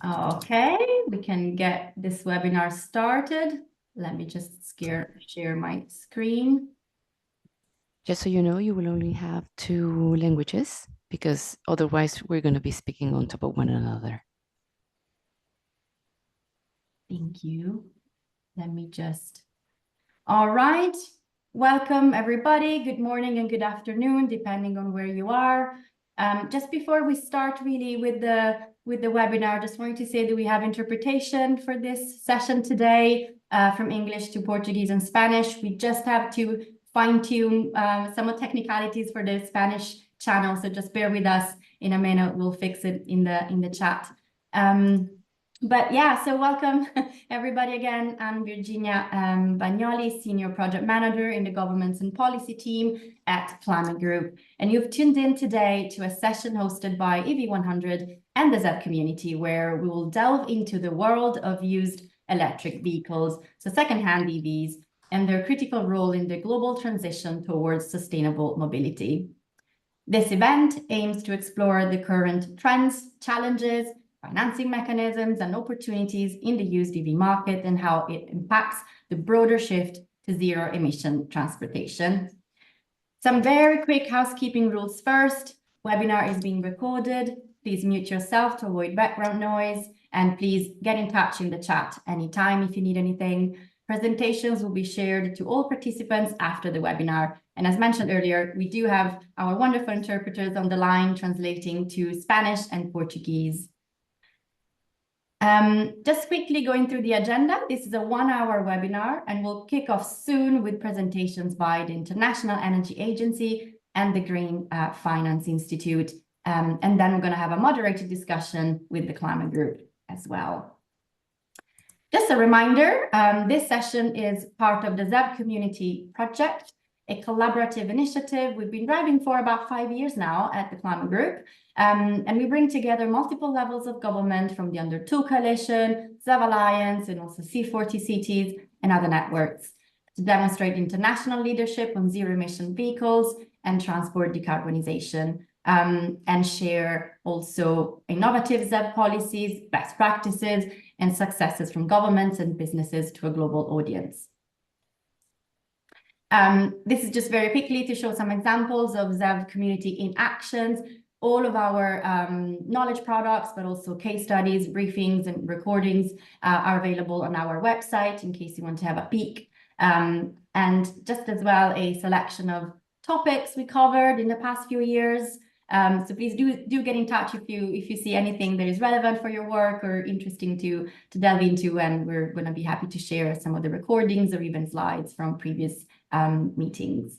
Okay, we can get this webinar started. Let me just share my screen. Just so you know, you will only have 2 languages because otherwise we're going to be speaking on top of one another. Thank you. Let me just. All right. Welcome, everybody. Good morning and good afternoon, depending on where you are. Just before we start really with the webinar, just wanted to say that we have interpretation for this session today from English to Portuguese and Spanish. We just have to fine-tune some of technicalities for the Spanish channel, so just bear with us. In a minute, we'll fix it in the chat. But yeah, so welcome everybody again. I'm Virginia Bagnoli, Senior Project Manager in the Governments and Policy team at Climate Group. And you've tuned in today to a session hosted by EV100 and the ZEV community, where we will delve into the world of used electric vehicles, so secondhand EVs, and their critical role in the global transition towards sustainable mobility. This event aims to explore the current trends, challenges, financing mechanisms and opportunities in the used EV market and how it impacts the broader shift to zero emission transportation. Some very quick housekeeping rules first. Webinar is being recorded. Please mute yourself to avoid background noise, and please get in touch in the chat anytime if you need anything. Presentations will be shared to all participants after the webinar. And as mentioned earlier, we do have our wonderful interpreters on the line translating to Spanish and Portuguese. Just quickly going through the agenda, this is a 1-hour webinar and we'll kick off soon with presentations by the International Energy Agency and the Green Finance Institute. And then we're going to have a moderated discussion with the Climate Group as well. Just a reminder, this session is part of the ZEV Community Project, a collaborative initiative we've been driving for about 5 years now at the Climate Group. And we bring together multiple levels of government from the Under 2 Coalition, ZEV Alliance, and also C40 cities and other networks to demonstrate international leadership on zero-emission vehicles and transport decarbonization, and share also innovative ZEV policies, best practices, and successes from governments and businesses to a global audience. This is just very quickly to show some examples of ZEV community in actions. All of our knowledge products, but also case studies, briefings, and recordings are available on our website in case you want to have a peek. And just as well, a selection of topics we covered in the past few years. So please do get in touch if you see anything that is relevant for your work or interesting to delve into, and we're going to be happy to share some of the recordings or even slides from previous meetings.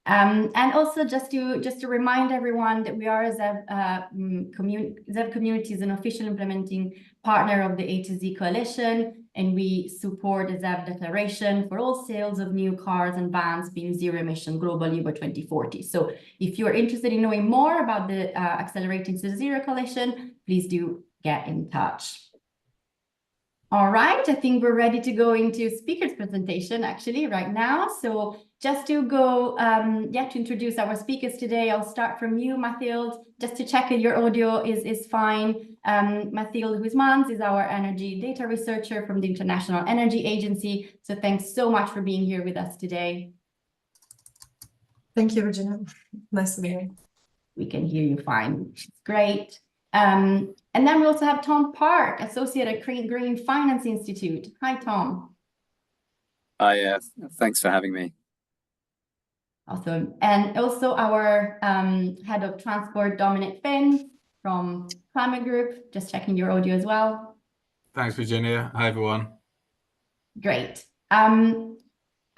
And also just to remind everyone that we are as ZEV Community is an official implementing partner of the A to Z Coalition, and we support the ZEV declaration for all sales of new cars and vans being zero emission globally by 2040. So if you're interested in knowing more about the Accelerating to Zero Coalition, please do get in touch. All right, I think we're ready to go into speaker's presentation actually right now. So just to go, to introduce our speakers today, I'll start from you, Mathilde, just to check that your audio is fine. Mathilde Huismans is our energy data researcher from the International Energy Agency. So thanks so much for being here with us today. Thank you, Virginia. Nice to be here. We can hear you fine, which is great. And then we also have Tom Park, Associate at Green Finance Institute. Hi, Tom. Hi, thanks for having me. Awesome. And also our Head of Transport, Dominic Finn from Climate Group, just checking your audio as well. Thanks, Virginia. Hi, everyone. Great. I'm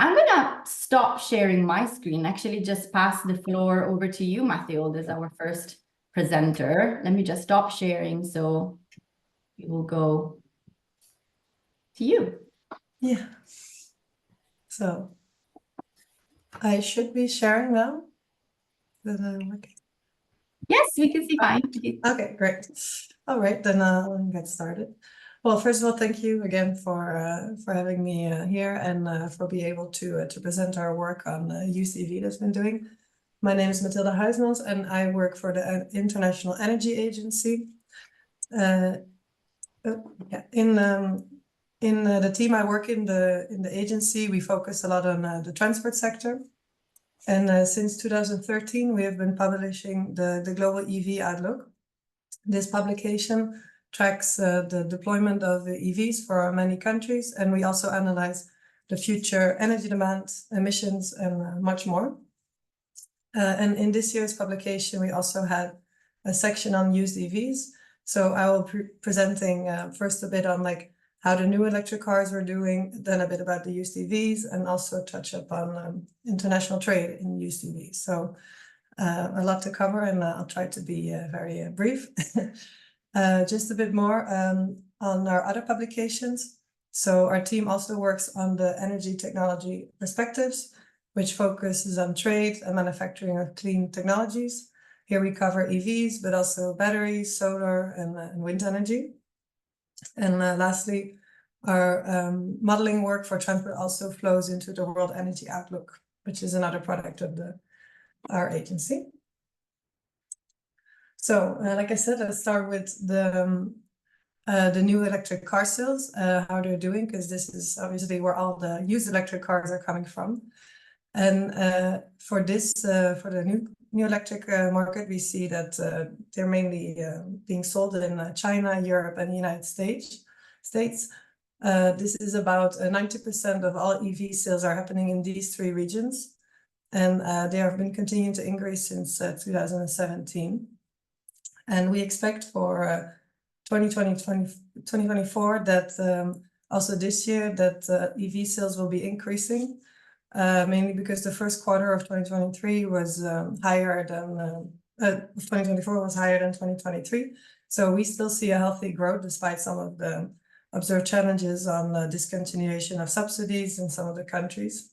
going to stop sharing my screen, actually just pass the floor over to you, Mathilde, as our first presenter. Let me just stop sharing so we will go to you. Yeah. So I should be sharing now. Is that working? Yes, we can see fine. Okay, great. All right, then let me get started. Well, first of all, thank you again for having me here and for being able to present our work on used EV that's been doing. My name is Mathilde Huismans and I work for the International Energy Agency. In the team I work in the agency, we focus a lot on the transport sector. And since 2013, we have been publishing the Global EV Outlook. This publication tracks the deployment of the EVs for many countries, and we also analyze the future energy demand, emissions, and much more. And in this year's publication, we also had a section on used EVs. So I will be presenting first a bit on like how the new electric cars were doing, then a bit about the used EVs, and also touch up on international trade in used EVs. So a lot to cover, and I'll try to be very brief. Just a bit more on our other publications. So our team also works on the energy technology perspectives, which focuses on trade and manufacturing of clean technologies. Here we cover EVs, but also batteries, solar, and wind energy. And lastly, our modeling work for transport also flows into the World Energy Outlook, which is another product of our agency. So, like I said, let's start with the new electric car sales, how they're doing, because this is obviously where all the used electric cars are coming from. And for the new electric market, we see that they're mainly being sold in China, Europe, and the United States. This is about 90% of all EV sales are happening in these three regions, and they have been continuing to increase since 2017. And we expect for 2024 that also this year that EV sales will be increasing, mainly because the first quarter of 2023 was higher than 2024 was higher than 2023. So we still see a healthy growth despite some of the observed challenges on discontinuation of subsidies in some of the countries.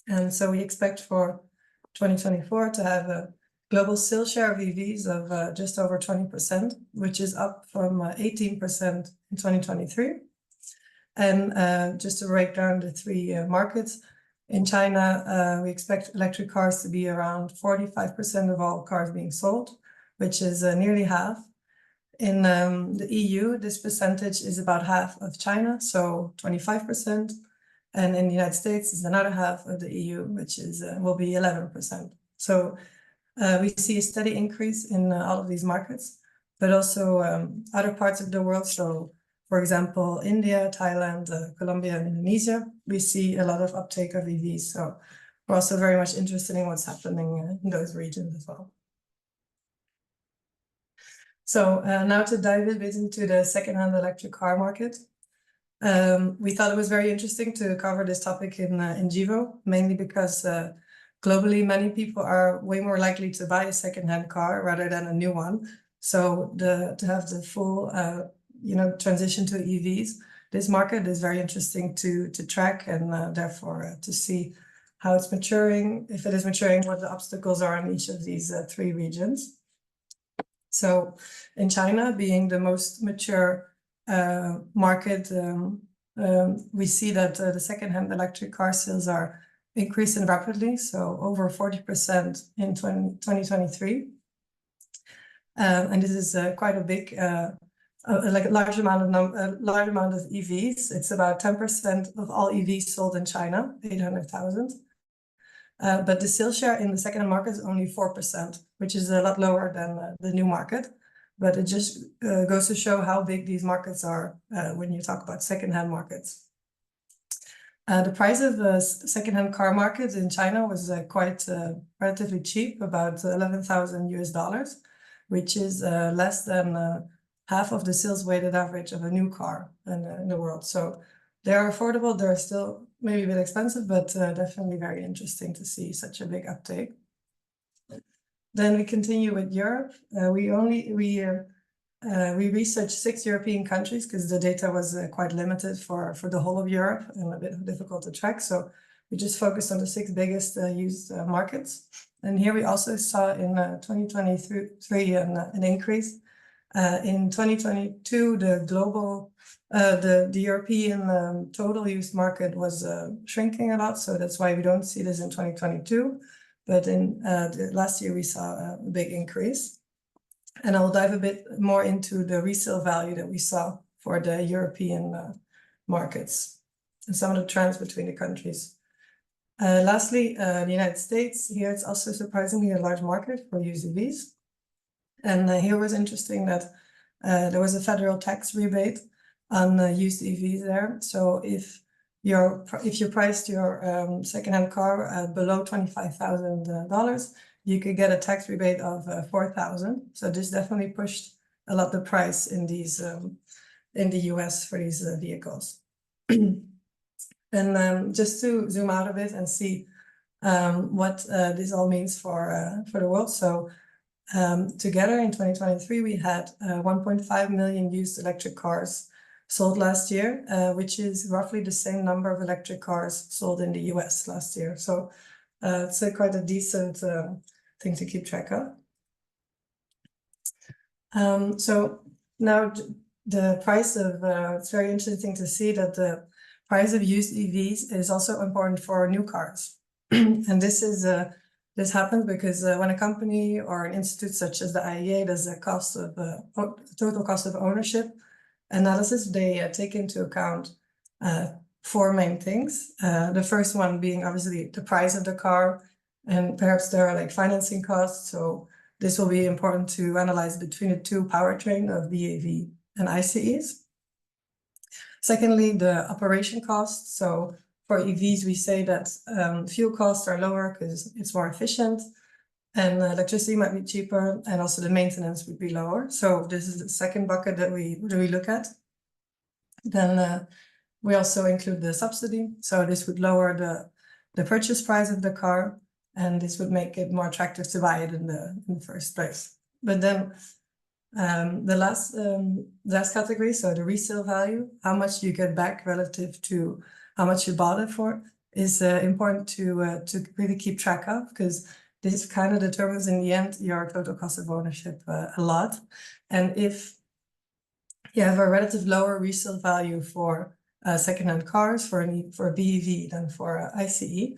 And so we expect for 2024 to have a global sales share of EVs of just over 20%, which is up from 18% in 2023. And just to break down the three markets, in China, we expect electric cars to be around 45% of all cars being sold, which is nearly half. In the EU, this percentage is about half of China, so 25%. And in the United States is another half of the EU, which is will be 11%. So we see a steady increase in all of these markets, but also other parts of the world. So, for example, India, Thailand, Colombia, and Indonesia, we see a lot of uptake of EVs. So we're also very much interested in what's happening in those regions as well. So now to dive a bit into the second-hand electric car market. We thought it was very interesting to cover this topic in GEVO, mainly because globally, many people are way more likely to buy a second-hand car rather than a new one. So to have the full transition to EVs, this market is very interesting to track, and therefore to see how it's maturing, if it is maturing, what the obstacles are in each of these three regions. So in China, being the most mature market, we see that the second-hand electric car sales are increasing rapidly, so over 40% in 2023. And this is quite a big, like a large amount of EVs. It's about 10% of all EVs sold in China, 800,000. But the sales share in the second-hand market is only 4%, which is a lot lower than the new market. But it just goes to show how big these markets are when you talk about second-hand markets. The price of the second-hand car market in China was quite relatively cheap, about $11,000, which is less than half of the sales weighted average of a new car in the world. So they are affordable. They're still maybe a bit expensive, but definitely very interesting to see such a big uptake. Then we continue with Europe. We researched 6 European countries because the data was quite limited for the whole of Europe and a bit difficult to track. So we just focused on the 6 biggest used markets. And here we also saw in 2023 an increase. In 2022, the European total used market was shrinking a lot. So that's why we don't see this in 2022. But in last year, we saw a big increase. And I will dive a bit more into the resale value that we saw for the European markets and some of the trends between the countries. Lastly, the United States, here it's also surprisingly a large market for used EVs. And here was interesting that there was a federal tax rebate on used EVs there. So if you priced your secondhand car below $25,000, you could get a tax rebate of $4,000. So this definitely pushed a lot the price in these in the US for these vehicles. And just to zoom out a bit and see what this all means for the world. So together in 2023, we had 1.5 million used electric cars sold last year, which is roughly the same number of electric cars sold in the US last year. So it's quite a decent thing to keep track of. So now the price of, it's very interesting to see that the price of used EVs is also important for new cars. And this happens because when a company or an institute such as the IEA does a total cost of ownership analysis, they take into account 4 main things. The first one being obviously the price of the car, and perhaps there are like financing costs. So this will be important to analyze between the two powertrain of BEV and ICEs. Secondly, the operation costs. So for EVs, we say that fuel costs are lower because it's more efficient, and electricity might be cheaper, and also the maintenance would be lower. So this is the second bucket that we look at. Then we also include the subsidy. So this would lower the purchase price of the car, and this would make it more attractive to buy it in the first place. But then the last category, so the resale value, how much you get back relative to how much you bought it for, is important to really keep track of, because this kind of determines in the end your total cost of ownership a lot. And if you have a relative lower resale value for secondhand cars for a BEV than for ICE,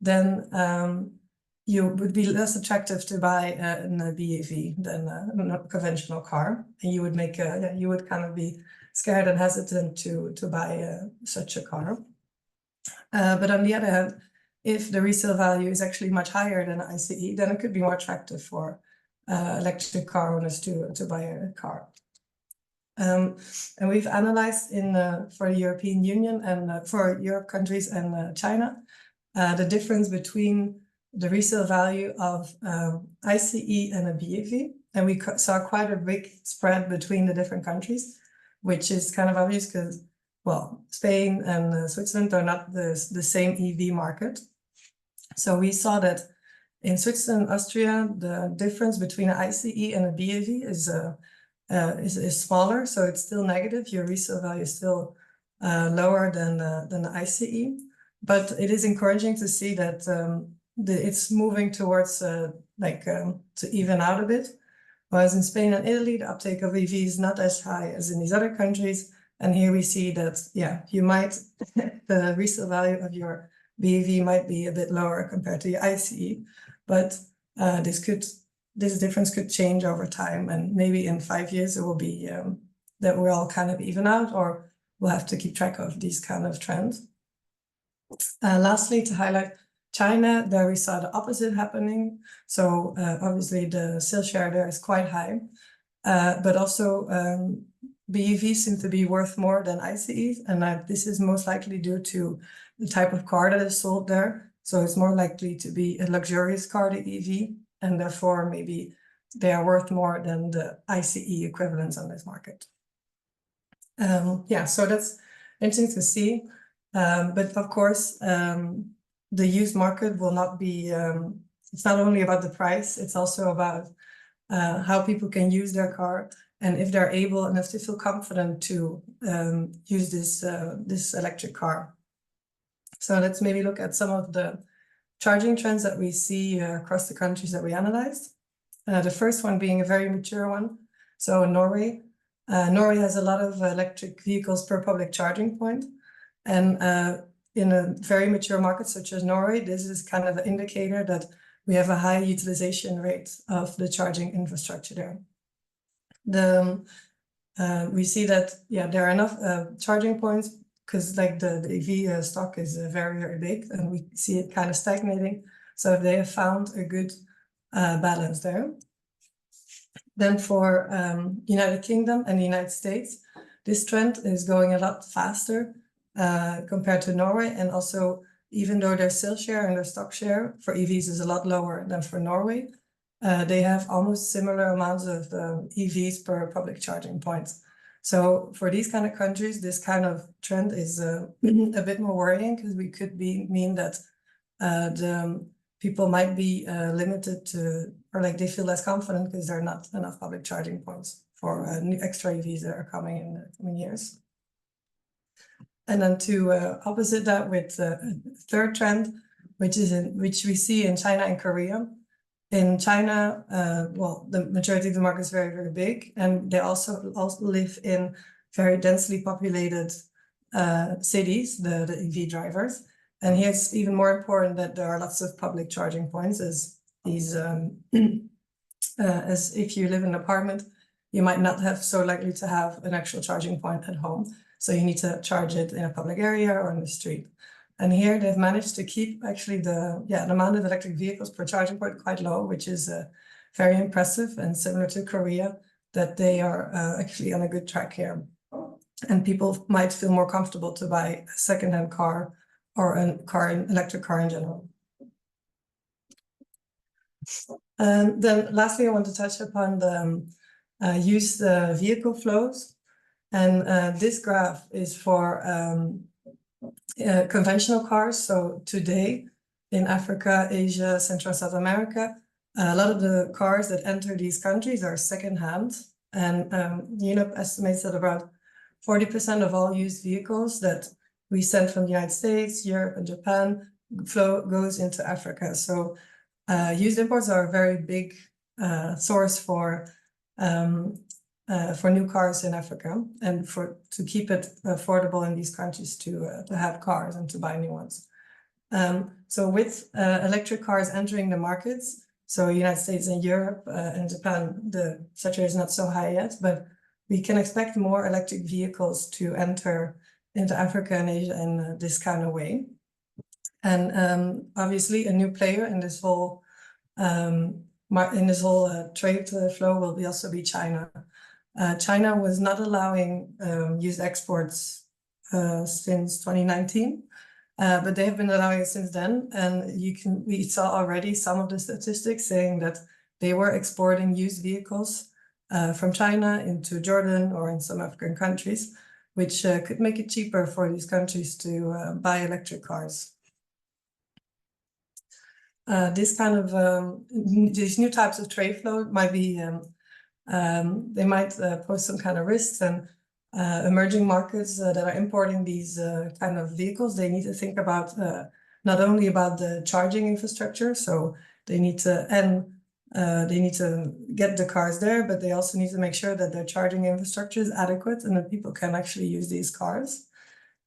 then you would be less attractive to buy a BEV than a conventional car, and you would make you would kind of be scared and hesitant to buy such a car. But on the other hand, if the resale value is actually much higher than ICE, then it could be more attractive for electric car owners to buy a car. And we've analyzed for the European Union and for Europe countries and China, the difference between the resale value of ICE and a BEV. And we saw quite a big spread between the different countries, which is kind of obvious because, well, Spain and Switzerland are not the same EV market. So we saw that in Switzerland and Austria, the difference between an ICE and a BEV is smaller, so it's still negative. Your resale value is still lower than the ICE, but it is encouraging to see that it's moving towards to even out a bit. Whereas in Spain and Italy, the uptake of EV is not as high as in these other countries. And here we see that, yeah, you might, the resale value of your BEV might be a bit lower compared to your ICE, but this difference could change over time. And maybe in 5 years, it will be that we're all kind of even out, or we'll have to keep track of these kind of trends. Lastly, to highlight China, there we saw the opposite happening. So obviously the sales share there is quite high, but also BEVs seem to be worth more than ICEs, and this is most likely due to the type of car that is sold there. So it's more likely to be a luxurious car, the EV, and therefore maybe they are worth more than the ICE equivalents on this market. Yeah, so that's interesting to see. But of course, the used market will not be, it's not only about the price, it's also about how people can use their car, and if they're able enough to feel confident to use this electric car. So let's maybe look at some of the charging trends that we see across the countries that we analyzed. The first one being a very mature one. So in Norway has a lot of electric vehicles per public charging point. And in a very mature market such as Norway, this is kind of an indicator that we have a high utilization rate of the charging infrastructure there. we see that, yeah, there are enough charging points because like the EV stock is very, very big, and we see it kind of stagnating. So they have found a good balance there. Then for United Kingdom and the United States, this trend is going a lot faster compared to Norway. And also, even though their sales share and their stock share for EVs is a lot lower than for Norway, they have almost similar amounts of EVs per public charging points. So for these kind of countries, this kind of trend is a bit more worrying, because we could mean that the people might be limited to, or like they feel less confident because there are not enough public charging points for new extra EVs that are coming in the coming years. And then to opposite that with a third trend, which we see in China and Korea. In China, well, the majority of the market is very, very big, and they also live in very densely populated cities, the EV drivers. And here it's even more important that there are lots of public charging points, as these, as if you live in an apartment, you might not have so likely to have an actual charging point at home. So you need to charge it in a public area or in the street. And here they've managed to keep actually the amount of electric vehicles per charging point quite low, which is very impressive, and similar to Korea, that they are actually on a good track here. And people might feel more comfortable to buy a secondhand car or an electric car in general. And then lastly, I want to touch upon the used vehicle flows. And this graph is for conventional cars. So today in Africa, Asia, Central and South America, a lot of the cars that enter these countries are secondhand. And UNEP estimates that about 40% of all used vehicles that we send from the United States, Europe, and Japan goes into Africa. So used imports are a very big source for new cars in Africa, and to keep it affordable in these countries to have cars and to buy new ones. So with electric cars entering the markets, so United States and Europe and Japan, the saturation is not so high yet, but we can expect more electric vehicles to enter into Africa and Asia in this kind of way. And obviously a new player in this whole trade flow will also be China. China was not allowing used exports since 2019, but they have been allowing it since then. And we saw already some of the statistics saying that they were exporting used vehicles from China into Jordan or in some African countries, which could make it cheaper for these countries to buy electric cars. These new types of trade flow might be they might pose some kind of risks, and emerging markets that are importing these kind of vehicles, they need to think about not only about the charging infrastructure, so they need to get the cars there, but they also need to make sure that their charging infrastructure is adequate and that people can actually use these cars.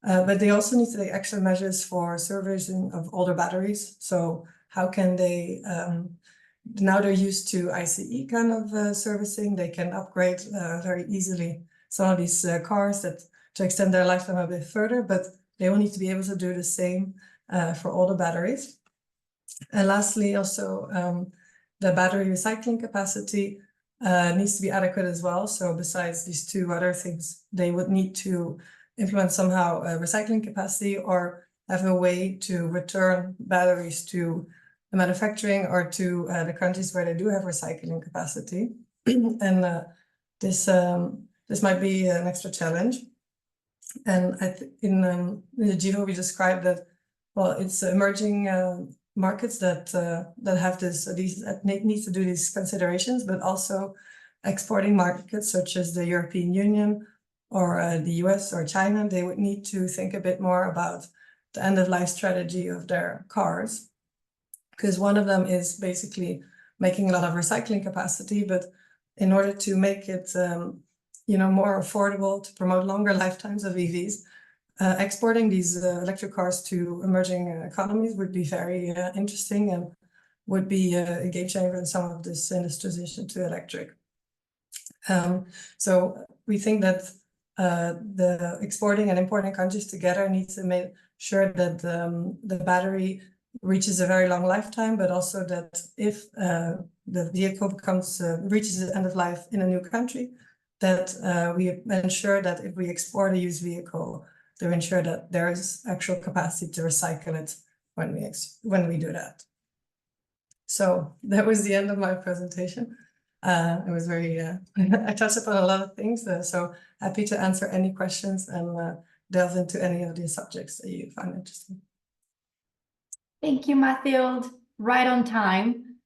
But they also need to take extra measures for servicing of older batteries. So how can they now they're used to ICE kind of servicing. They can upgrade very easily some of these cars to extend their lifetime a bit further, but they will need to be able to do the same for older batteries. And lastly, also the battery recycling capacity needs to be adequate as well. So besides these two other things, they would need to implement somehow a recycling capacity or have a way to return batteries to the manufacturing or to the countries where they do have recycling capacity. And this might be an extra challenge. And in the GEVO, we described that, well, it's emerging markets that have that need to do these considerations, but also exporting markets such as the European Union or the US or China, they would need to think a bit more about the end-of-life strategy of their cars. Because one of them is basically making a lot of recycling capacity, but in order to make it more affordable, to promote longer lifetimes of EVs, exporting these electric cars to emerging economies would be very interesting and would be a game changer in some of this in this transition to electric. So we think that the exporting and importing countries together need to make sure that the battery reaches a very long lifetime, but also that if the vehicle reaches the end of life in a new country, that we ensure that if we export a used vehicle, to ensure that there is actual capacity to recycle it when we do that. So that was the end of my presentation. It was very, I touched upon a lot of things, so happy to answer any questions and delve into any of the subjects that you find interesting. Thank you, Mathilde. Right on time.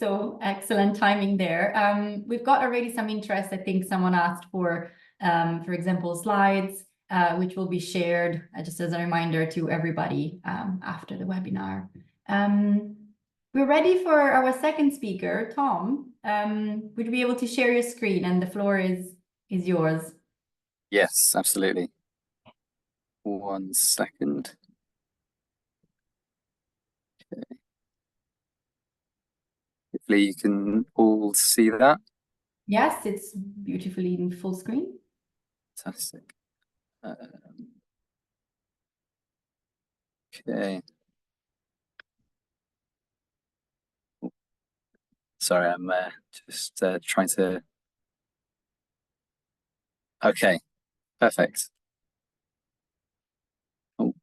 So excellent timing there. We've got already some interest. I think someone asked for example, slides, which will be shared just as a reminder to everybody after the webinar. We're ready for our second speaker, Tom. Would you be able to share your screen, and the floor is yours? Yes, absolutely. 1 second. Okay. Hopefully you can all see that. Yes, it's beautifully in full screen. Fantastic. Okay. Sorry, I'm just trying to. Okay, perfect. Oh,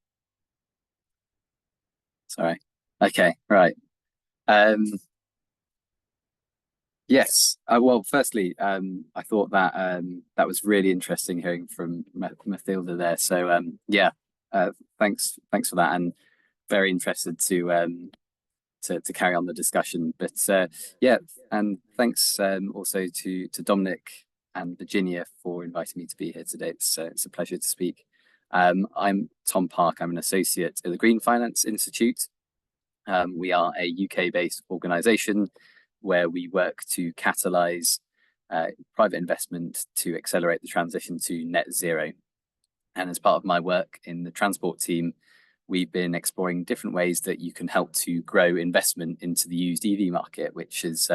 sorry. Okay, right. Yes. Well, firstly, I thought that that was really interesting hearing from Mathilde there. So yeah, thanks for that, and very interested to carry on the discussion. But yeah, and thanks also to Dominic and Virginia for inviting me to be here today. It's a pleasure to speak. I'm Tom Park. I'm an associate at the Green Finance Institute. We are a UK-based organisation where we work to catalyse private investment to accelerate the transition to net zero. And as part of my work in the transport team, we've been exploring different ways that you can help to grow investment into the used EV market, which is,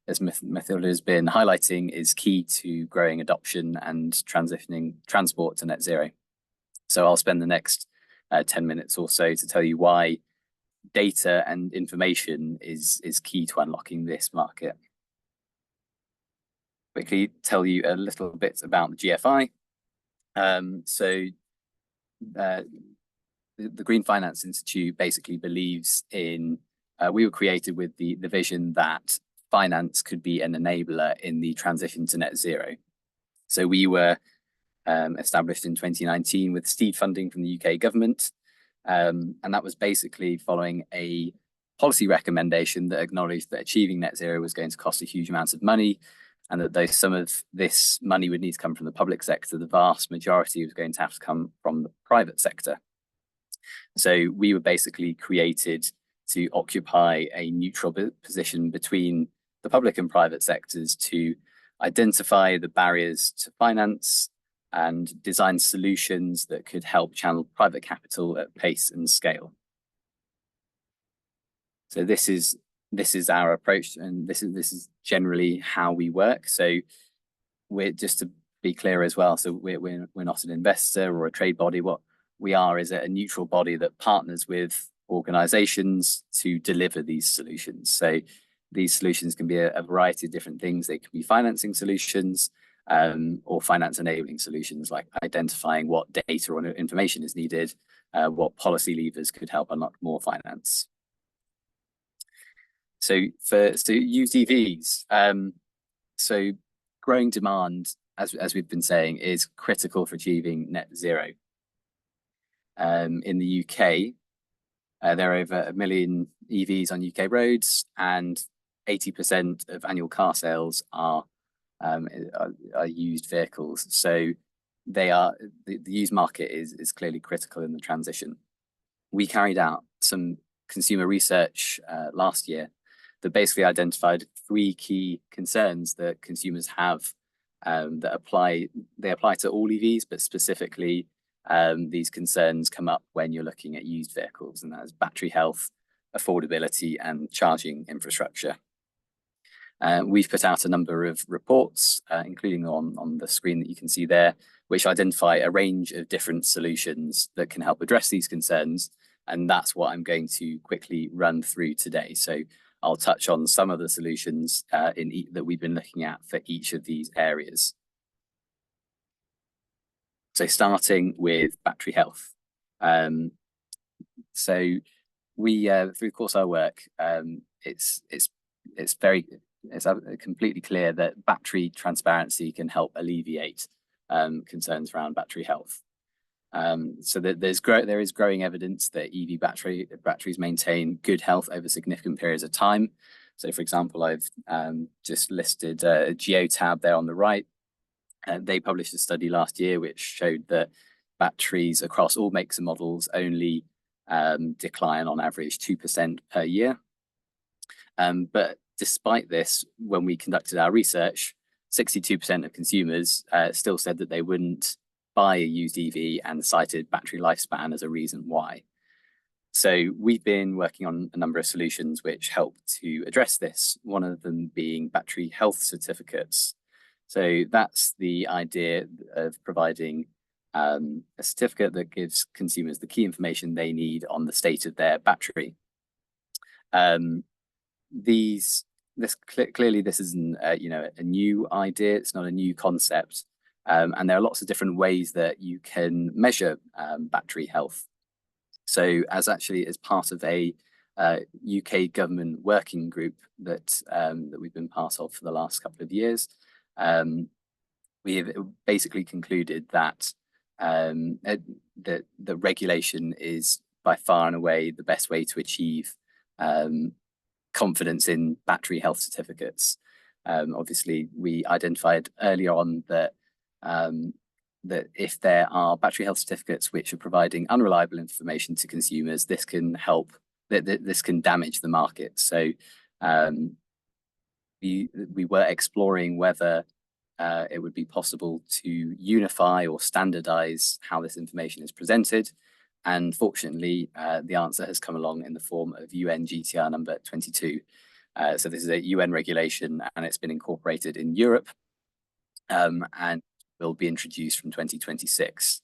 as Mathilde has been highlighting, is key to growing adoption and transitioning transport to net zero. So I'll spend the next 10 minutes or so to tell you why data and information is key to unlocking this market. Quickly tell you a little bit about the GFI. The Green Finance Institute basically believes in, we were created with the vision that finance could be an enabler in the transition to net zero. So we were established in 2019 with seed funding from the UK government. And that was basically following a policy recommendation that acknowledged that achieving net zero was going to cost a huge amount of money, and that though some of this money would need to come from the public sector, the vast majority was going to have to come from the private sector. So we were basically created to occupy a neutral position between the public and private sectors to identify the barriers to finance and design solutions that could help channel private capital at pace and scale. So this is our approach, and this is generally how we work. So we're, just to be clear as well, so we're not an investor or a trade body. What we are is a neutral body that partners with organizations to deliver these solutions. So these solutions can be a variety of different things. They can be financing solutions, or finance enabling solutions, like identifying what data or information is needed, what policy levers could help unlock more finance. So used EVs, so growing demand, as we've been saying, is critical for achieving net zero. In the UK, there are over 1 million EVs on UK roads, and 80% of annual car sales are used vehicles. So the used market is clearly critical in the transition. We carried out some consumer research last year that basically identified 3 key concerns that consumers have that apply to all EVs, but specifically these concerns come up when you're looking at used vehicles, and that is battery health, affordability, and charging infrastructure. We've put out a number of reports, including on the screen that you can see there, which identify a range of different solutions that can help address these concerns. And that's what I'm going to quickly run through today. So I'll touch on some of the solutions that we've been looking at for each of these areas. So starting with battery health. So we, through the course of our work, it's completely clear that battery transparency can help alleviate concerns around battery health. So that there is growing evidence that EV batteries maintain good health over significant periods of time. So, for example, I've just listed a Geotab there on the right. They published a study last year which showed that batteries across all makes and models only decline on average 2% per year. But despite this, when we conducted our research, 62% of consumers still said that they wouldn't buy a used EV and cited battery lifespan as a reason why. So we've been working on a number of solutions which help to address this, one of them being battery health certificates. So that's the idea of providing a certificate that gives consumers the key information they need on the state of their battery. Clearly this isn't a new idea, it's not a new concept. And there are lots of different ways that you can measure battery health. So as part of a UK government working group that we've been part of for the last couple of years, we have basically concluded that the regulation is by far and away the best way to achieve confidence in battery health certificates. Obviously, we identified early on that that if there are battery health certificates which are providing unreliable information to consumers, this can this can damage the market. So we were exploring whether it would be possible to unify or standardize how this information is presented. And fortunately, the answer has come along in the form of UN GTR number 22. So this is a UN regulation and it's been incorporated in Europe and will be introduced from 2026.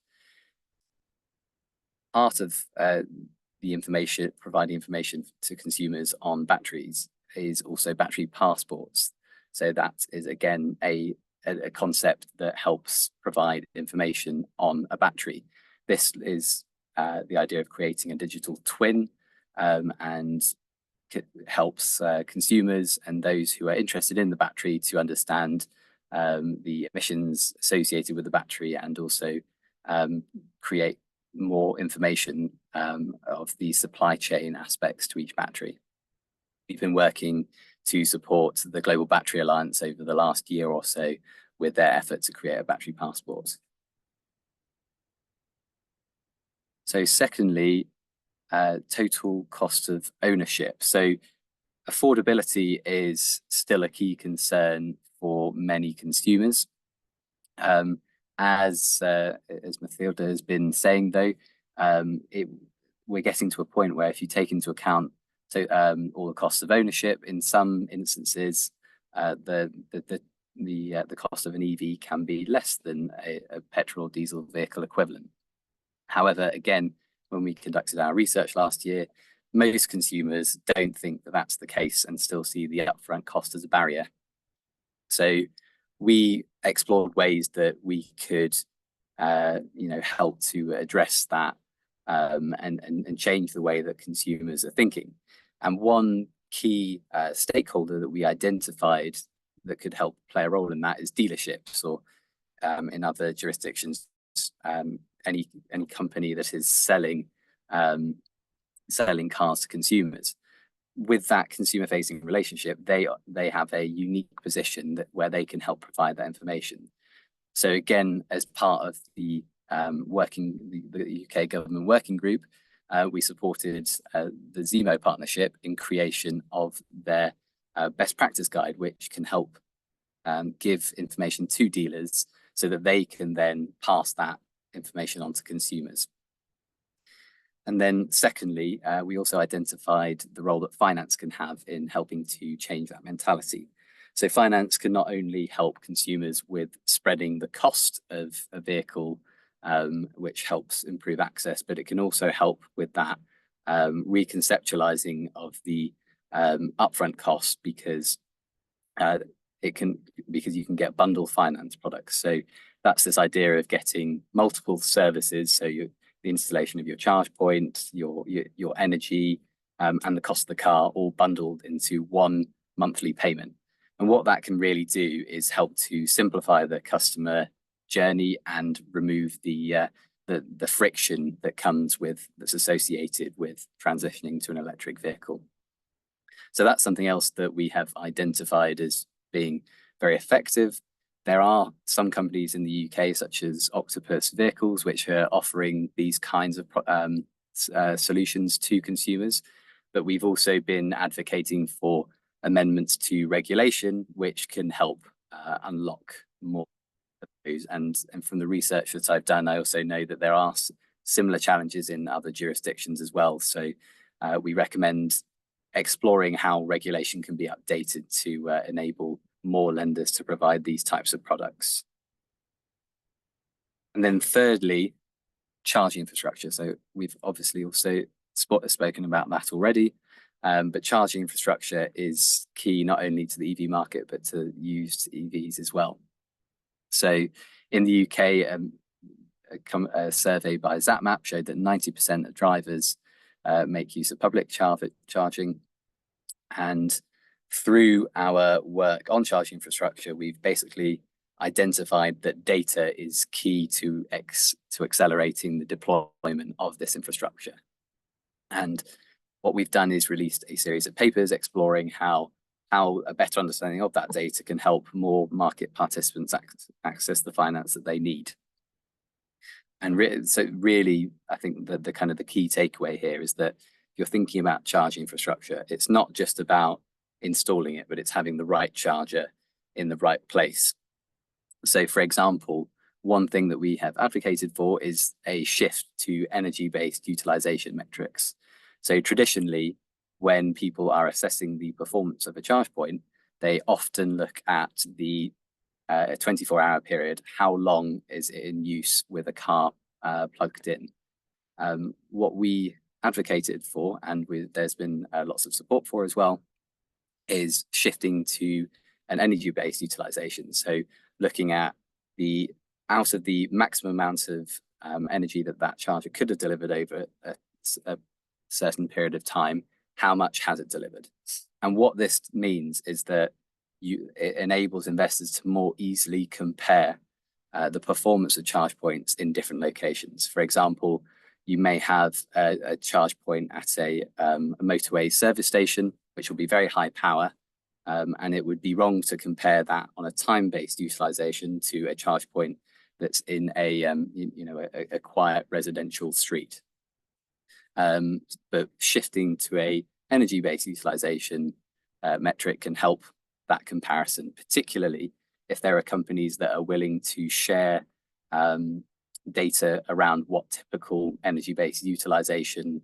Part of the information, providing information to consumers on batteries is also battery passports. So that is again a concept that helps provide information on a battery. This is the idea of creating a digital twin and helps consumers and those who are interested in the battery to understand the emissions associated with the battery and also create more information of the supply chain aspects to each battery. We've been working to support the Global Battery Alliance over the last year or so with their effort to create a battery passport. So secondly, total cost of ownership. So affordability is still a key concern for many consumers. As Mathilda has been saying though, we're getting to a point where if you take into account all the costs of ownership, in some instances, the cost of an EV can be less than a petrol or diesel vehicle equivalent. However, again, when we conducted our research last year, most consumers don't think that that's the case and still see the upfront cost as a barrier. So we explored ways that we could, help to address that and change the way that consumers are thinking. And one key stakeholder that we identified that could help play a role in that is dealerships, or in other jurisdictions, any company that is selling cars to consumers. With that consumer-facing relationship, they have a unique position where they can help provide that information. So again, as part of the the UK government working group, we supported the ZEMO partnership in creation of their best practice guide, which can help give information to dealers so that they can then pass that information on to consumers. And then secondly, we also identified the role that finance can have in helping to change that mentality. So finance can not only help consumers with spreading the cost of a vehicle, which helps improve access, but it can also help with that reconceptualizing of the upfront cost, because you can get bundle finance products. So that's this idea of getting multiple services. So the installation of your charge point, your energy, and the cost of the car all bundled into one monthly payment. And what that can really do is help to simplify the customer journey and remove the friction that's associated with transitioning to an electric vehicle. So that's something else that we have identified as being very effective. There are some companies in the UK, such as Octopus Vehicles, which are offering these kinds of solutions to consumers. But we've also been advocating for amendments to regulation, which can help unlock more of those. And from the research that I've done, I also know that there are similar challenges in other jurisdictions as well. So we recommend exploring how regulation can be updated to enable more lenders to provide these types of products. And then thirdly, charging infrastructure. So we've obviously also spoken about that already, but charging infrastructure is key not only to the EV market, but to used EVs as well. So in the UK, a survey by ZapMap showed that 90% of drivers make use of public charging. And through our work on charging infrastructure, we've basically identified that data is key to accelerating the deployment of this infrastructure. And what we've done is released a series of papers exploring how a better understanding of that data can help more market participants access the finance that they need. And so really, I think that the kind of the key takeaway here is that if you're thinking about charging infrastructure, it's not just about installing it, but it's having the right charger in the right place. So for example, one thing that we have advocated for is a shift to energy-based utilization metrics. So traditionally, when people are assessing the performance of a charge point, they often look at the 24-hour period, how long is it in use with a car plugged in. What we advocated for, and there's been lots of support for as well, is shifting to an energy-based utilization. So looking at out of the maximum amount of energy that charger could have delivered over a certain period of time, how much has it delivered? And what this means is that it enables investors to more easily compare the performance of charge points in different locations. For example, you may have a charge point at a motorway service station, which will be very high power, and it would be wrong to compare that on a time-based utilization to a charge point that's in a quiet residential street. But shifting to a energy-based utilization metric can help that comparison, particularly if there are companies that are willing to share data around what typical energy-based utilization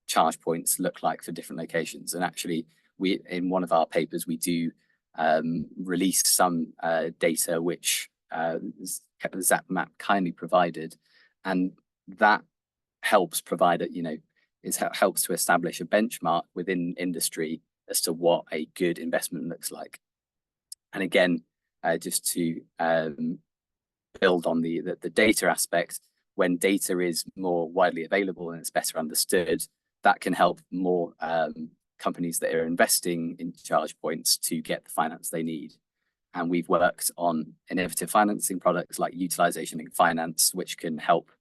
charge points look like for different locations. And actually, in one of our papers, we do release some data which ZapMap kindly provided, and that helps provide helps to establish a benchmark within industry as to what a good investment looks like. And again, just to build on the data aspect, when data is more widely available and it's better understood, that can help more companies that are investing in charge points to get the finance they need. And we've worked on innovative financing products like utilization and finance, which can help,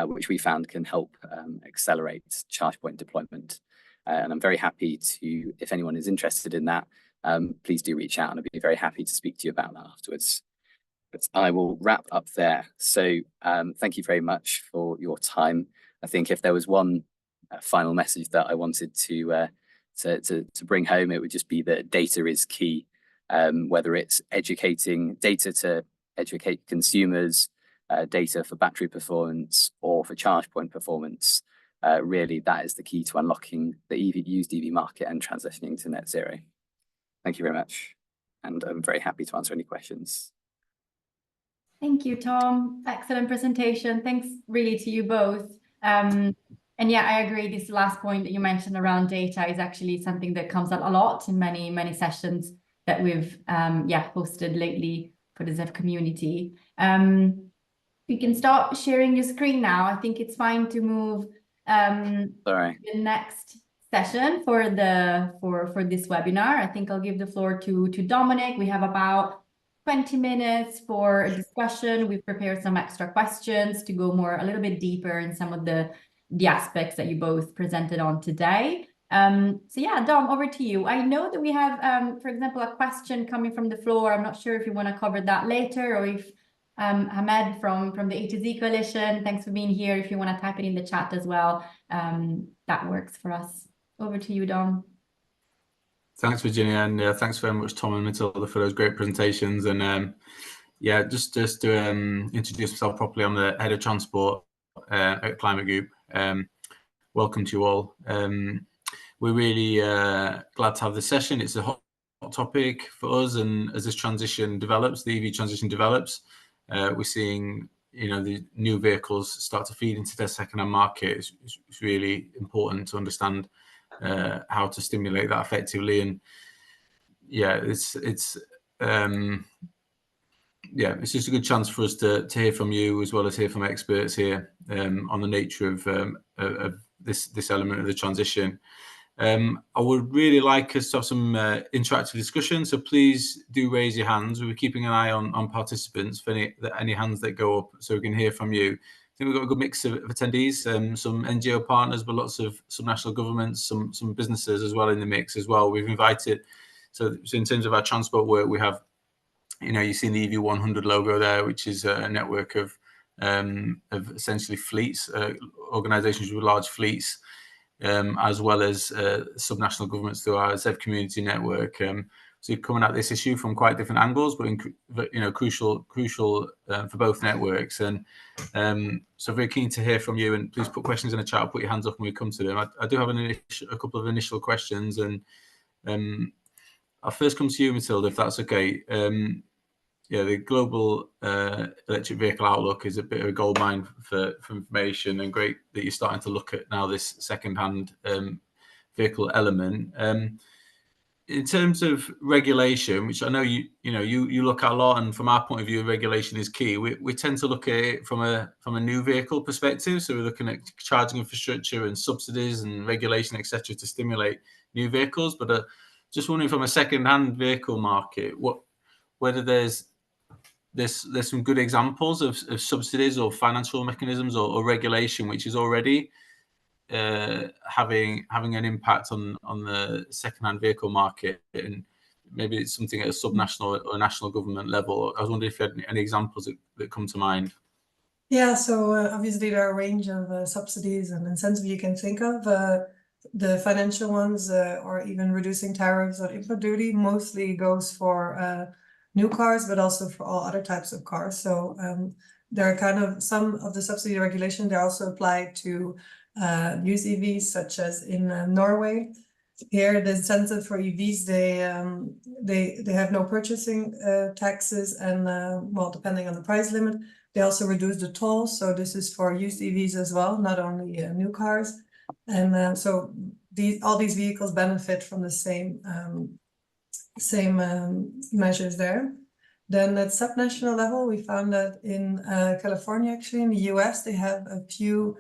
which we found can help accelerate charge point deployment. And I'm very happy to, if anyone is interested in that, please do reach out, and I'd be very happy to speak to you about that afterwards. But I will wrap up there. So thank you very much for your time. I think if there was one final message that I wanted to bring home, it would just be that data is key, whether it's data to educate consumers, data for battery performance or for charge point performance. Really, that is the key to unlocking the used EV market and transitioning to net zero. thank you very much. And I'm very happy to answer any questions. Thank you, Tom. Excellent presentation. Thanks really to you both. And yeah, I agree. This last point that you mentioned around data is actually something that comes up a lot in many sessions that we've hosted lately for the ZEV community. We can start sharing your screen now. I think it's fine to move Sorry. the next session for this webinar. I think I'll give the floor to Dominic. We have about 20 minutes for a discussion. We've prepared some extra questions to go a little bit deeper in some of the aspects that you both presented on today. So yeah, Dom, over to you. I know that we have, for example, a question coming from the floor. I'm not sure if you want to cover that later, or if Hamed from the A to Z Coalition, thanks for being here. If you want to type it in the chat as well, that works for us. Over to you, Dom. Thanks, Virginia, and thanks very much, Tom and Matilda, for those great presentations. And yeah, just to introduce myself properly, I'm the head of transport at Climate Group. Welcome to you all. We're really glad to have this session. It's a hot topic for us, and as this transition develops, the EV transition develops, we're seeing the new vehicles start to feed into the second-hand market. It's really important to understand how to stimulate that effectively. And yeah, it's just a good chance for us to hear from you, as well as hear from experts here on the nature of this element of the transition. I would really like us to have some interactive discussion, so please do raise your hands. We're keeping an eye on participants for any hands that go up, so we can hear from you. I think we've got a good mix of attendees, some NGO partners, but lots of some national governments, some businesses as well in the mix as well. We've invited, so in terms of our transport work, we have, you've seen the EV 100 logo there, which is a network of essentially fleets, organisations with large fleets, as well as subnational governments through our ZEV Community Network. So you're coming at this issue from quite different angles, but crucial for both networks. And so very keen to hear from you. And please put questions in the chat, or put your hands up when we come to them. I do have a couple of initial questions, and I'll first come to you, Matilda, if that's okay. The global electric vehicle outlook is a bit of a goldmine for information, and great that you're starting to look at now this second-hand vehicle element. In terms of regulation, which I know you look at a lot, and from our point of view, regulation is key. We tend to look at it from a new vehicle perspective, so we're looking at charging infrastructure and subsidies and regulation, etc., to stimulate new vehicles. But just wondering, from a second-hand vehicle market, whether there's some good examples of subsidies or financial mechanisms or regulation which is already having an impact on the second-hand vehicle market, and maybe it's something at a subnational or national government level. I was wondering if you had any examples that come to mind. Yeah, so obviously there are a range of subsidies and incentives you can think of. The financial ones, or even reducing tariffs on import duty, mostly goes for new cars, but also for all other types of cars. So there are kind of some of the subsidy regulation, they're also applied to used EVs, such as in Norway. Here, the incentive for EVs, they have no purchasing taxes, and well, depending on the price limit, they also reduce the toll. So this is for used EVs as well, not only new cars. And so all these vehicles benefit from the same measures there. Then at subnational level, we found that in California, actually in the US, they have a few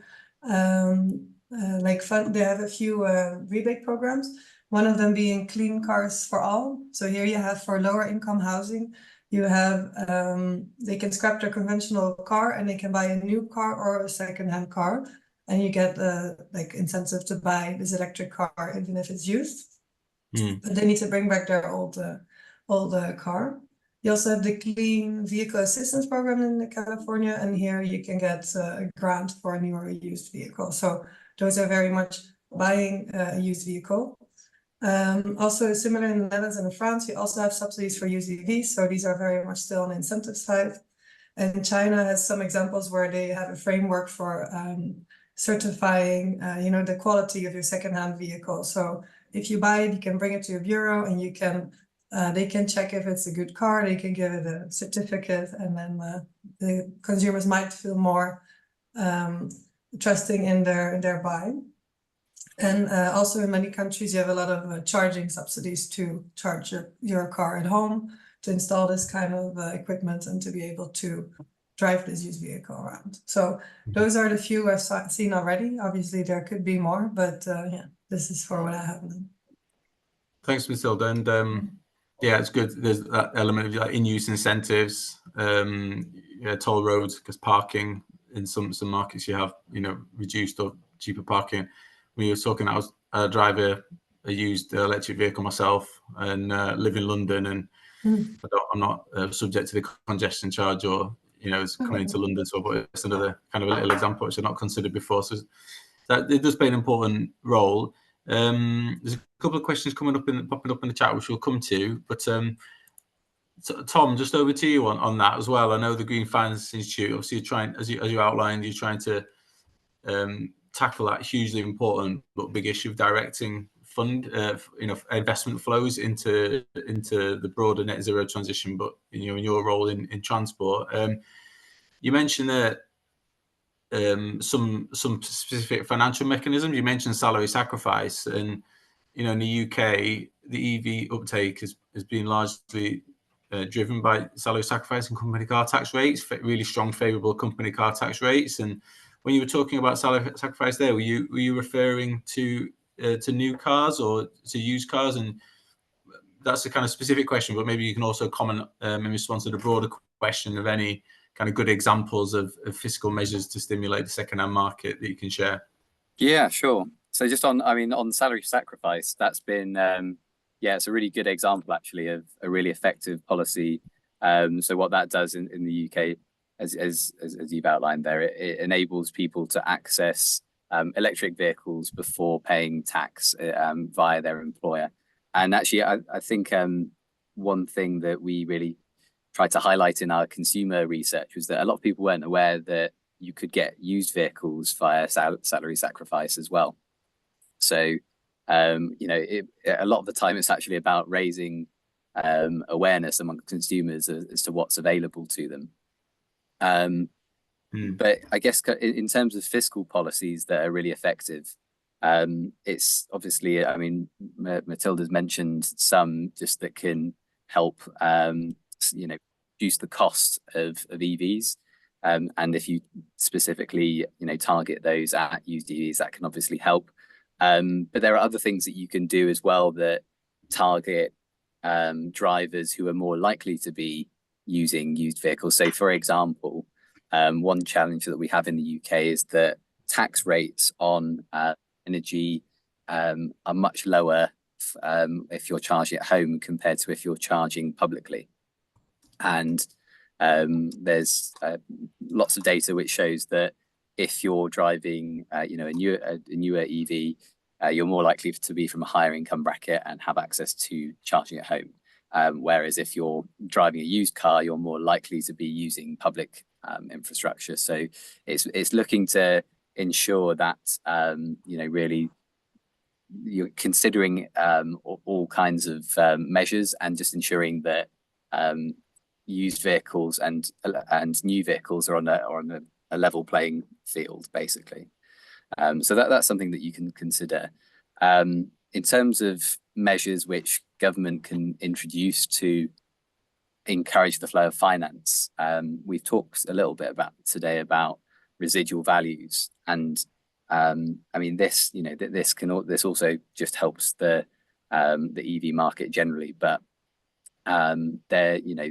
rebate programs. One of them being Clean Cars for All. So here you have, for lower income housing, you have they can scrap their conventional car and they can buy a new car or a second-hand car, and you get incentive to buy this electric car even if it's used. But they need to bring back their old car. You also have the Clean Vehicle Assistance Program in California, and here you can get a grant for a new or used vehicle. So those are very much buying a used vehicle. Also similar in the Netherlands and in France, you also have subsidies for used EVs. So these are very much still on the incentive side. And China has some examples where they have a framework for certifying, the quality of your second-hand vehicle. So if you buy it, you can bring it to your bureau and you can They can check if it's a good car, they can give it a certificate, and then the consumers might feel more trusting in their buying. And also in many countries, you have a lot of charging subsidies to charge your car at home, to install this kind of equipment and to be able to drive this used vehicle around. So those are the few I've seen already. Obviously, there could be more, but yeah, this is for what I have done. Thanks, Matilda. And yeah, it's good. There's that element of like in-use incentives, yeah, toll roads, because parking in some markets you have, you know, reduced or cheaper parking. When you were talking, I drive a used electric vehicle myself and live in London, and I'm not subject to the congestion charge, or you know, it's coming into London. So, but it's another kind of a little example which I've not considered before. So that it does play an important role. There's a couple of questions popping up in the chat, which we'll come to. But so Tom, just over to you on that as well. I know the Green Finance Institute, obviously, you're trying, as you outlined, you're trying to tackle that hugely important but big issue of directing investment flows into the broader net zero transition. But you know, in your role in transport, you mentioned that some specific financial mechanisms. You mentioned salary sacrifice, and you know, in the UK, the EV uptake has been largely driven by salary sacrifice and company car tax rates, really strong, favourable company car tax rates. And when you were talking about salary sacrifice there, were you referring to new cars or to used cars? And that's a kind of specific question, but maybe you can also comment in response to the broader question of any kind of good examples of fiscal measures to stimulate the second-hand market that you can share. Yeah, sure. So just on salary sacrifice, that's been, yeah, it's a really good example actually of a really effective policy. So what that does in the UK, as you've outlined there, it enables people to access electric vehicles before paying tax via their employer. And actually, I think one thing that we really tried to highlight in our consumer research was that a lot of people weren't aware that you could get used vehicles via salary sacrifice as well. So, you know, a lot of the time it's actually about raising awareness among consumers as to what's available to them. But I guess in terms of fiscal policies that are really effective, it's obviously, I mean, Matilda's mentioned some just that can help, you know, reduce the cost of EVs. And if you specifically, you know, target those at used EVs, that can obviously help. But there are other things that you can do as well that target drivers who are more likely to be using used vehicles. So, for example, one challenge that we have in the UK is that tax rates on energy are much lower if you're charging at home compared to if you're charging publicly. And there's lots of data which shows that if you're driving, you know, a newer EV, you're more likely to be from a higher income bracket and have access to charging at home. Whereas if you're driving a used car, you're more likely to be using public infrastructure. So it's looking to ensure that you know, really you're considering all kinds of measures and just ensuring that used vehicles and new vehicles are on a level playing field, basically. So that's something that you can consider. In terms of measures which government can introduce to encourage the flow of finance, we've talked a little bit today about residual values, and I mean, this, you know, this also just helps the EV market generally, but there, you know,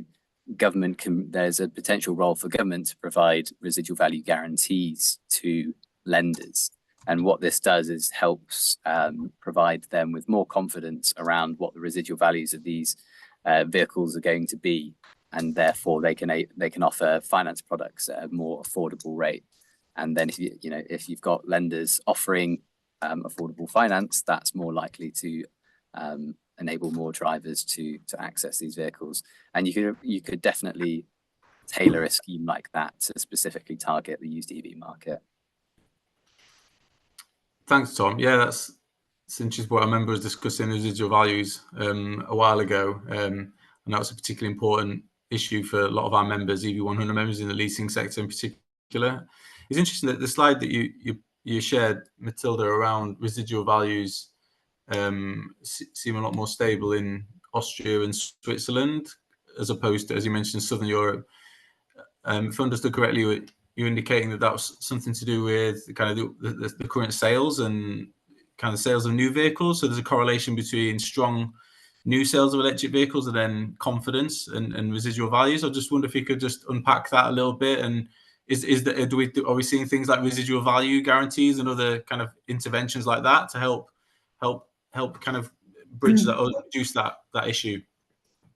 there's a potential role for government to provide residual value guarantees to lenders. And what this does is helps provide them with more confidence around what the residual values of these vehicles are going to be, and therefore they can offer finance products at a more affordable rate. And then if you've got lenders offering affordable finance, that's more likely to enable more drivers to access these vehicles. And you could definitely tailor a scheme like that to specifically target the used EV market. Thanks, Tom. Yeah, since what I remember us discussing residual values a while ago, and that was a particularly important issue for a lot of our members, EV100 members in the leasing sector in particular. It's interesting that the slide that you shared, Matilda, around residual values seem a lot more stable in Austria and Switzerland, as opposed to, as you mentioned, Southern Europe. If I understood correctly, you're indicating that that was something to do with kind of the current sales and kind of sales of new vehicles. So there's a correlation between strong new sales of electric vehicles and then confidence and residual values. I just wonder if you could just unpack that a little bit. And are we seeing things like residual value guarantees and other kind of interventions like that to help kind of bridge that or reduce that issue?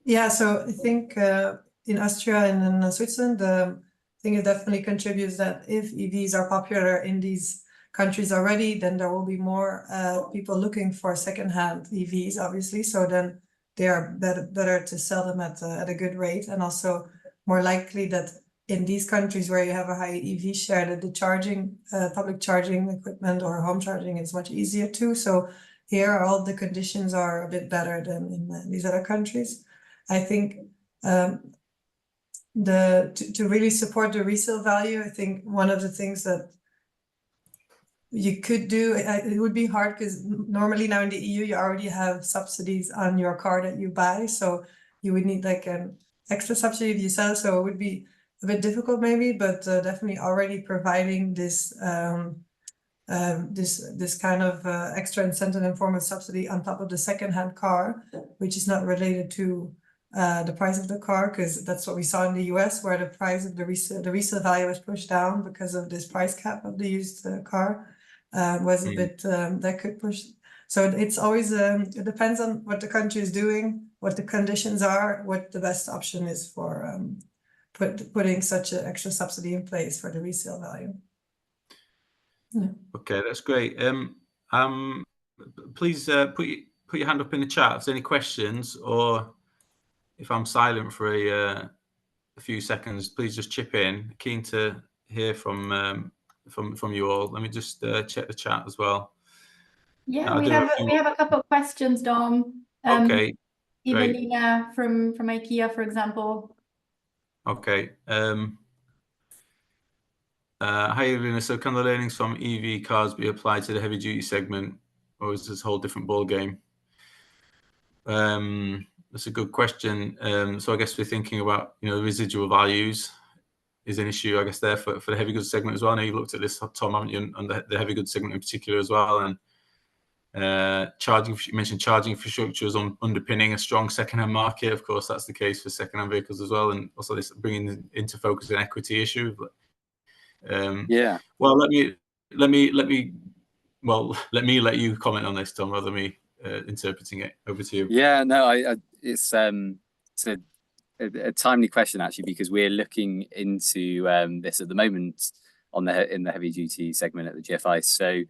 Yeah, so I think in Austria and in Switzerland, I think it definitely contributes that if EVs are popular in these countries already, then there will be more people looking for secondhand EVs, obviously. So then they are better to sell them at a good rate, and also more likely that in these countries where you have a high EV share, that the charging, public charging equipment or home charging is much easier too. So here all the conditions are a bit better than in these other countries. I think to really support the resale value, I think one of the things that you could do, it would be hard because normally now in the EU you already have subsidies on your car that you buy, so you would need like an extra subsidy if you sell, so it would be a bit difficult maybe, but definitely already providing this this kind of extra incentive in form of subsidy on top of the second-hand car, which is not related to the price of the car, because that's what we saw in the US, where the price of the resale value was pushed down because of this price cap of the used car. Was a bit that could push. So it's always it depends on what the country is doing, what the conditions are, what the best option is for putting such an extra subsidy in place for the resale value. Yeah. Okay, that's great. Please put your hand up in the chat if there's any questions, or if I'm silent for a few seconds, please just chip in. Keen to hear from you all. Let me just check the chat as well. Yeah, we have a couple of questions, Dom. Okay, great. Evelina from IKEA, for example. Okay. Hi, Evelina. So can the learnings from EV cars be applied to the heavy duty segment, or is this a whole different ball game? That's a good question. So I guess we're thinking about, residual values is an issue, I guess, there for the heavy goods segment as well. I know you've looked at this, Tom, haven't you, on the heavy goods segment in particular as well. And you mentioned charging infrastructure as underpinning a strong second-hand market. Of course, that's the case for second-hand vehicles as well. And also this bringing into focus an equity issue. Yeah. Well, let me let you comment on this, Tom, rather than me interpreting it. Over to you. Yeah, no, it's a timely question actually, because we're looking into this at the moment in the heavy duty segment at the GFI. So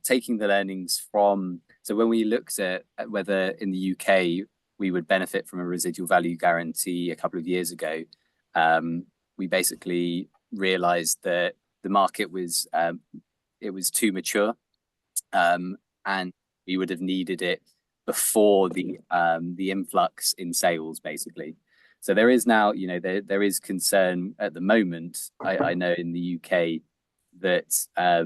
taking the learnings from, so when we looked at whether in the UK we would benefit from a residual value guarantee a couple of years ago, we basically realized that the market was it was too mature, and we would have needed it before the influx in sales, basically. So there is now, there is concern at the moment. I know in the UK that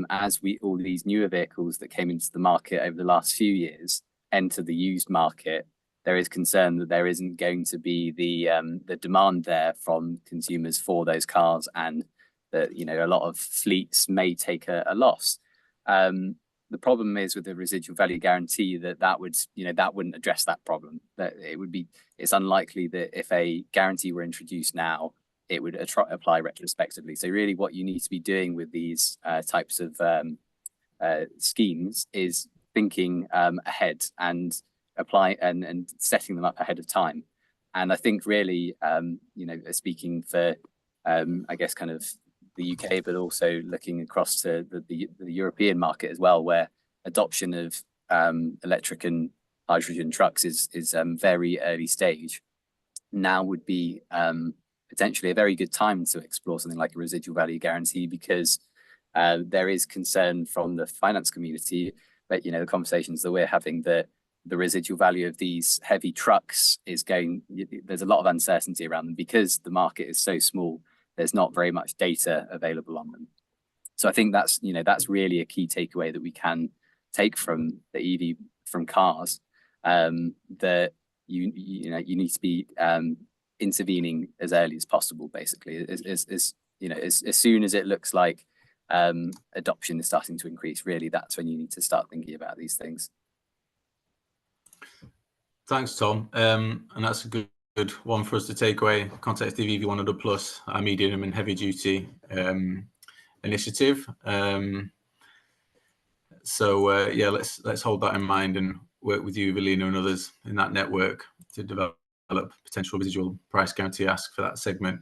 as all these newer vehicles that came into the market over the last few years enter the used market, there is concern that there isn't going to be the demand there from consumers for those cars, and that a lot of fleets may take a loss. The problem is with the residual value guarantee that wouldn't address that problem. That it's unlikely that if a guarantee were introduced now, it would apply retrospectively. So really what you need to be doing with these types of schemes is thinking ahead and apply and setting them up ahead of time. And I think really, speaking for, I guess, kind of the UK, but also looking across to the European market as well, where adoption of electric and hydrogen trucks is very early stage. Now would be potentially a very good time to explore something like a residual value guarantee, because there is concern from the finance community but the conversations that we're having, that the residual value of these heavy trucks is going, there's a lot of uncertainty around them because the market is so small. There's not very much data available on them. So I think that's, that's really a key takeaway that we can take from the EV, from cars, that you need to be intervening as early as possible, basically, as soon as it looks like adoption is starting to increase. Really, that's when you need to start thinking about these things. Thanks, Tom. And that's a good one for us to take away. Context of EV 100 plus, our medium and heavy duty initiative. So yeah, let's hold that in mind and work with you, Evelina, and others in that network to develop potential residual price guarantee ask for that segment.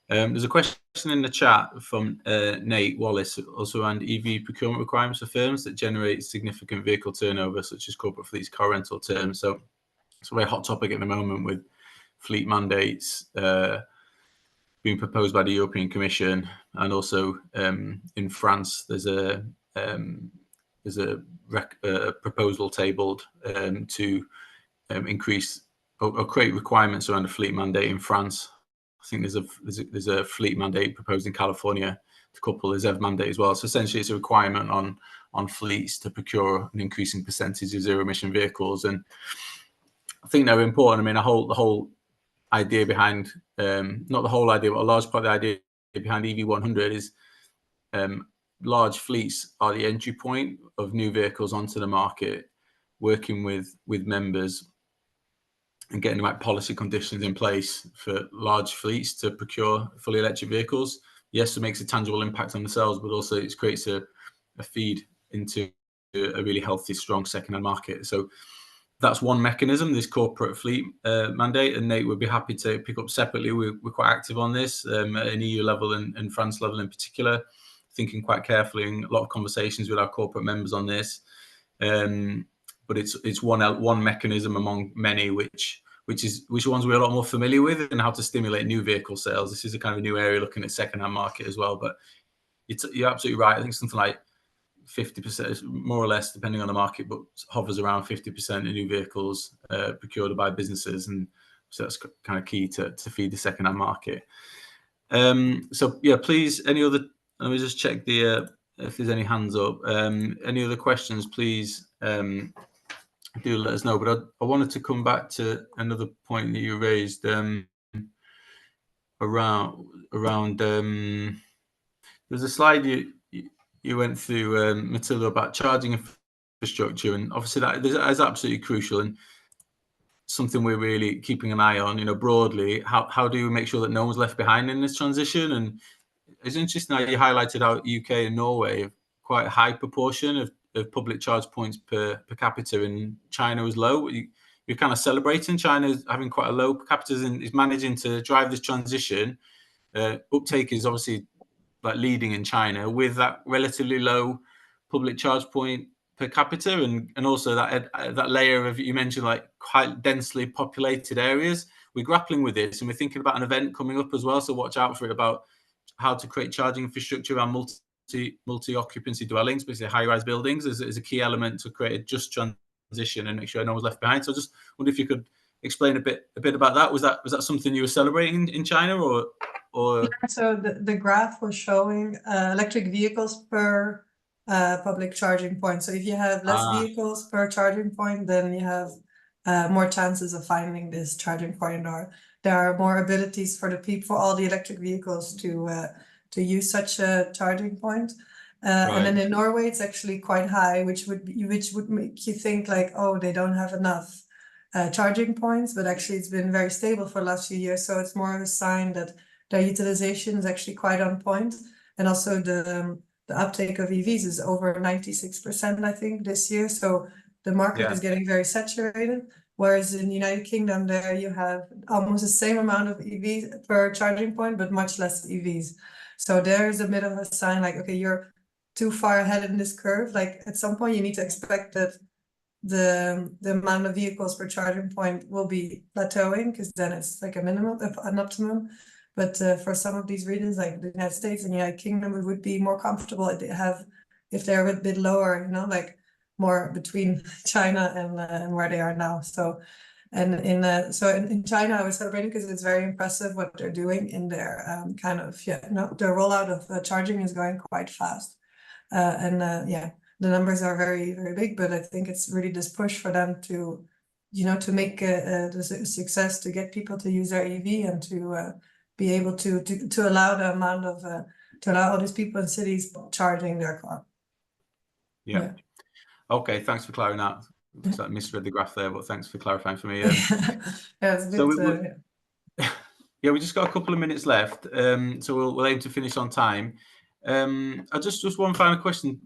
There's a question in the chat from Nate Wallace, also around EV procurement requirements for firms that generate significant vehicle turnover, such as corporate fleets, car rental terms. So it's a very hot topic at the moment with fleet mandates being proposed by the European Commission, and also in France there's a proposal tabled to increase or create requirements around a fleet mandate in France. I think there's a fleet mandate proposed in California to couple the ZEV mandate as well. So essentially, it's a requirement on fleets to procure an increasing percentage of zero emission vehicles, and I think they're important. I mean, the whole idea behind, not the whole idea, but a large part of the idea behind EV 100 is large fleets are the entry point of new vehicles onto the market, working with members and getting the right policy conditions in place for large fleets to procure fully electric vehicles. Yes, it makes a tangible impact on themselves, but also it creates a feed into a really healthy, strong second-hand market. So that's one mechanism, this corporate fleet mandate, and Nate would be happy to pick up separately. We're quite active on this at an EU level and France level in particular, thinking quite carefully, and a lot of conversations with our corporate members on this. But it's one mechanism among many, which ones we're a lot more familiar with, and how to stimulate new vehicle sales. This is a kind of a new area looking at second-hand market as well. But you're absolutely right. I think something like 50%, more or less, depending on the market, but hovers around 50% of new vehicles procured by businesses, and so that's kind of key to feed the second-hand market. So yeah, please, any other? Let me just check if there's any hands up. Any other questions, please do let us know. But I wanted to come back to another point that you raised around there's a slide you went through, Matilda, about charging infrastructure, and obviously that is absolutely crucial and something we're really keeping an eye on. Broadly, how do we make sure that no one's left behind in this transition? And it's interesting how you highlighted how UK and Norway have quite a high proportion of public charge points per capita, and China was low. You're kind of celebrating China's having quite a low per capita and is managing to drive this transition. Uptake is obviously like leading in China with that relatively low public charge point per capita, and also that layer of, you mentioned, like quite densely populated areas. We're grappling with this, and we're thinking about an event coming up as well, so watch out for it, about how to create charging infrastructure around multi-occupancy dwellings, basically high-rise buildings, is a key element to create a just transition and make sure no one's left behind. So I just wonder if you could explain a bit about that. Was that something you were celebrating in China, or? Yeah, so the graph was showing electric vehicles per public charging point. So if you have less vehicles per charging point, then you have more chances of finding this charging point, or there are more abilities for all the electric vehicles to use such a charging point. Right. And then in Norway, it's actually quite high, which would make you think like, oh, they don't have enough charging points, but actually it's been very stable for the last few years. So it's more of a sign that their utilization is actually quite on point. And also the uptake of EVs is over 96%, I think, this year. So the market is getting very saturated. Whereas in the United Kingdom, there you have almost the same amount of EVs per charging point, but much less EVs. So there is a bit of a sign like, okay, you're too far ahead in this curve. Like at some point, you need to expect that the amount of vehicles per charging point will be plateauing, because then it's like a minimum, an optimum. But for some of these regions, like the United States and the United Kingdom, it would be more comfortable if they're a bit lower, like more between China and where they are now. So, and in China, I was celebrating because it's very impressive what they're doing in their the rollout of charging is going quite fast, the numbers are very, very big. But I think it's really this push for them to, to make the success, to get people to use their EV and to be able to allow the amount of to allow all these people in cities charging their car. Yeah. Okay, thanks for clarifying that. Because I misread the graph there, but thanks for clarifying for me. Yeah, it's a bit, So yeah, we just got a couple of minutes left, so we'll aim to finish on time. I just one final question.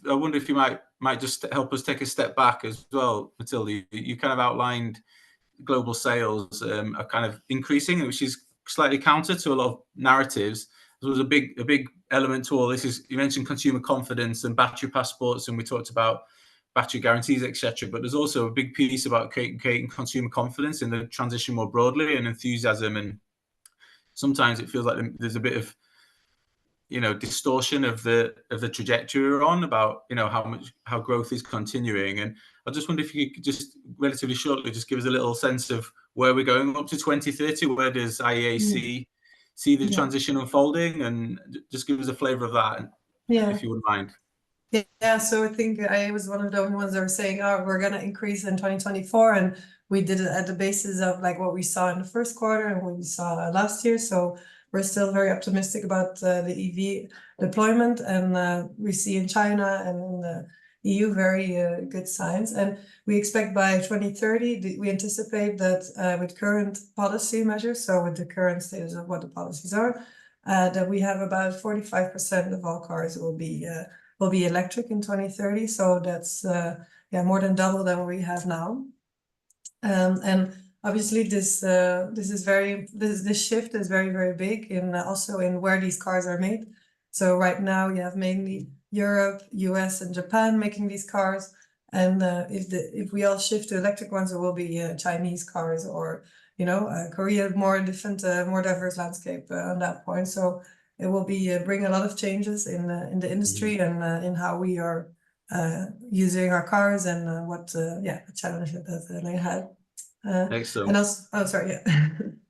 I wonder if you might just help us take a step back as well, Matilda. You kind of outlined global sales are kind of increasing, which is slightly counter to a lot of narratives. There was a big element to all this. Is you mentioned consumer confidence and battery passports, and we talked about battery guarantees, etc. But there's also a big piece about creating consumer confidence in the transition more broadly, and enthusiasm. And sometimes it feels like there's a bit of distortion of the trajectory we're on, about how growth is continuing. And I just wonder if you could just relatively shortly just give us a little sense of where we're going up to 2030. Where does IEA see the transition unfolding, and just give us a flavor of that, if you wouldn't mind. Yeah, so I think I was one of the only ones that were saying, oh, we're going to increase in 2024, and we did it at the basis of like what we saw in the first quarter and what we saw last year. So we're still very optimistic about the EV deployment, and we see in China and in the EU very good signs. And we expect by 2030, we anticipate that with current policy measures, so with the current status of what the policies are, that we have about 45% of all cars will be electric in 2030. So that's more than double than what we have now. And obviously this shift is very, very big in also in where these cars are made. So right now you have mainly Europe, US, and Japan making these cars. And if we all shift to electric ones, it will be Chinese cars, or Korea, more different, more diverse landscape on that point. So it will be bring a lot of changes in the industry and in how we are using our cars, and what the challenge that they had. Excellent. And also, sorry.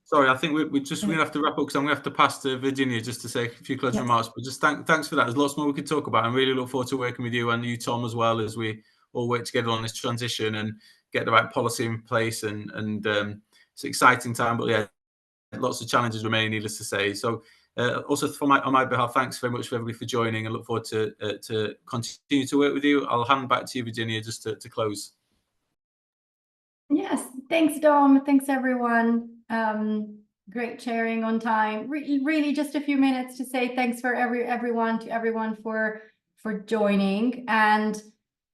Sorry, I think we're gonna have to wrap up, because I'm gonna have to pass to Virginia just to say a few closing remarks. But just thanks for that. There's lots more we could talk about. I really look forward to working with you, and you, Tom, as well, as we all work together on this transition and get the right policy in place. And it's an exciting time, but lots of challenges remain, needless to say. So also on my behalf, thanks very much for everybody for joining, and look forward to continue to work with you. I'll hand back to you, Virginia, just to close. Yes, thanks, Dom. Thanks, everyone. Great sharing on time. Really just a few minutes to say thanks for everyone for joining. And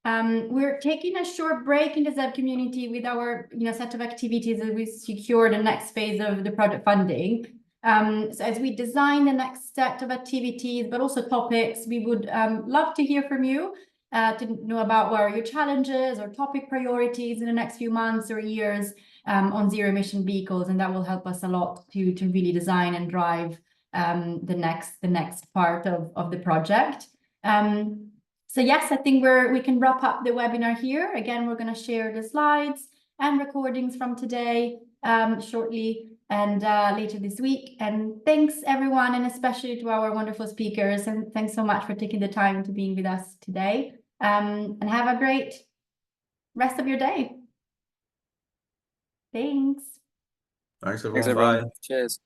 we're taking a short break in the ZEV community with our set of activities as we secure the next phase of the project funding. So as we design the next set of activities, but also topics, we would love to hear from you, to know about what are your challenges or topic priorities in the next few months or years on zero emission vehicles, and that will help us a lot to really design and drive the next part of the project. So yes, I think we can wrap up the webinar here. Again, we're going to share the slides and recordings from today shortly and later this week. And thanks, everyone, and especially to our wonderful speakers. And thanks so much for taking the time to being with us today. And have a great rest of your day. Thanks. Thanks, everyone. Thanks, everyone. Bye. Cheers.